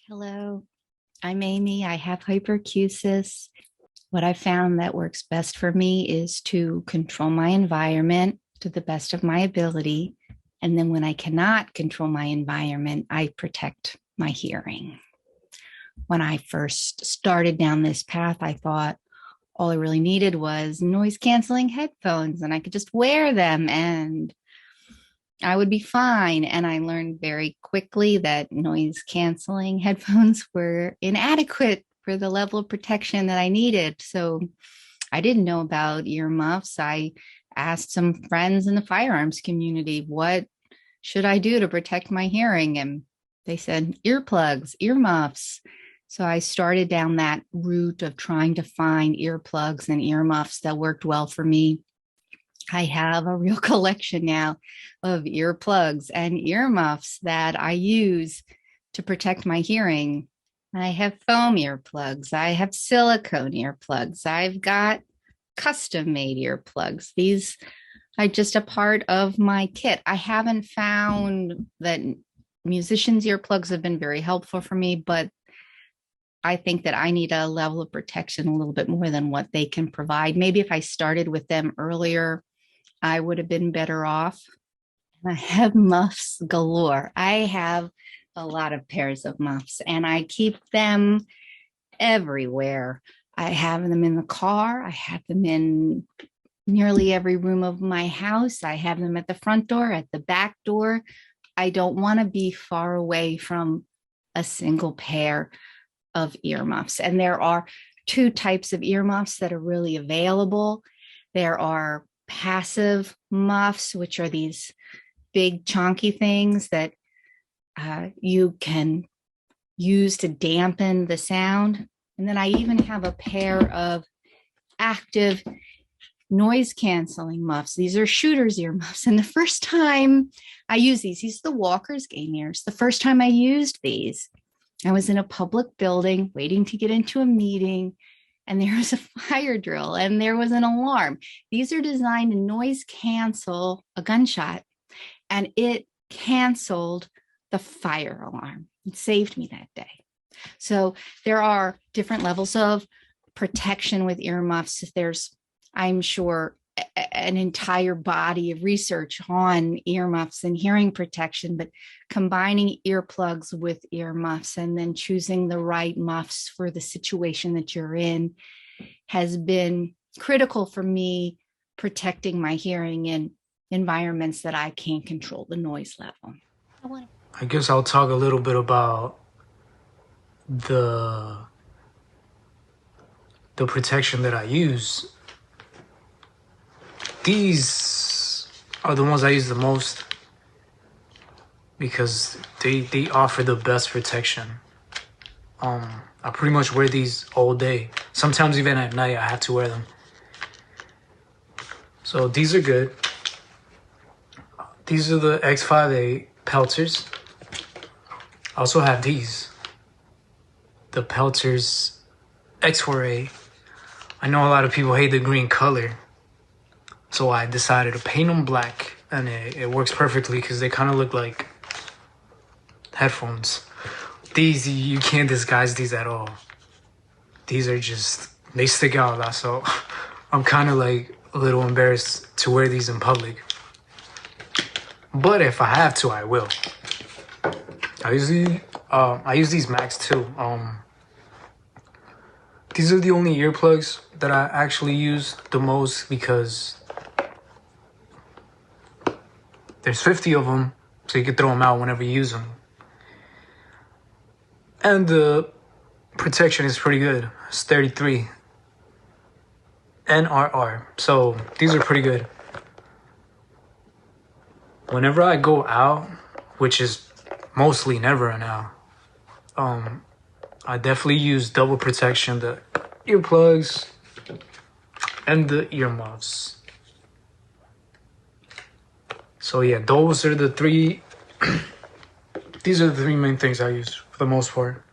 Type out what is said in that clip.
Hello, I'm Amy. I have hyperacusis. What I found that works best for me is to control my environment to the best of my ability. And then when I cannot control my environment, I protect my hearing. When I first started down this path, I thought all I really needed was noise canceling headphones and I could just wear them and I would be fine. And I learned very quickly that noise canceling headphones were inadequate for the level of protection that I needed. So I didn't know about earmuffs. I asked some friends in the firearms community, what should I do to protect my hearing? And they said earplugs, earmuffs. So I started down that route of trying to find earplugs and earmuffs that worked well for me. I have a real collection now of earplugs and earmuffs that I use to protect my hearing. I have foam earplugs. I have silicone earplugs. I've got custom made earplugs. These are just a part of my kit. I haven't found that musicians' earplugs have been very helpful for me, but I think that I need a level of protection a little bit more than what they can provide. Maybe if I started with them earlier, I would have been better off. I have muffs galore. I have a lot of pairs of muffs and I keep them everywhere. I have them in the car. I have them in nearly every room of my house. I have them at the front door, at the back door. I don't want to be far away from a single pair of earmuffs. And there are two types of earmuffs that are really available. There are passive muffs, which are these big chunky things that you can use to dampen the sound. And then I even have a pair of active noise canceling muffs. These are shooter's earmuffs. And the first time I used these are the Walker's game ears. The first time I used these, I was in a public building waiting to get into a meeting, and there was a fire drill and there was an alarm. These are designed to noise cancel a gunshot, and it canceled the fire alarm. It saved me that day. So there are different levels of protection with earmuffs. There's, I'm sure, an entire body of research on earmuffs and hearing protection, but combining earplugs with earmuffs and then choosing the right muffs for the situation that you're in has been critical for me protecting my hearing in environments that I can't control the noise level. I guess I'll talk a little bit about the protection that I use. These are the ones I use the most because they offer the best protection. I pretty much wear these all day. Sometimes even at night I have to wear them. So these are good. These are the X5A Peltors. I also have these. The Peltors X4A. I know a lot of people hate the green color, so I decided to paint them black, and it works perfectly because they kind of look like headphones. These, you can't disguise these at all. These are just, they stick out, so I'm kind of like a little embarrassed to wear these in public. But if I have to, I will. I use these Macks too. These are the only earplugs that I actually use the most because there's 50 of them, so you can throw them out whenever you use them. And the protection is pretty good. It's 33 NRR, so these are pretty good. Whenever I go out, which is mostly never now, I definitely use double protection, the earplugs and the earmuffs. So yeah, those are the three, these are the three main things I use for the most part.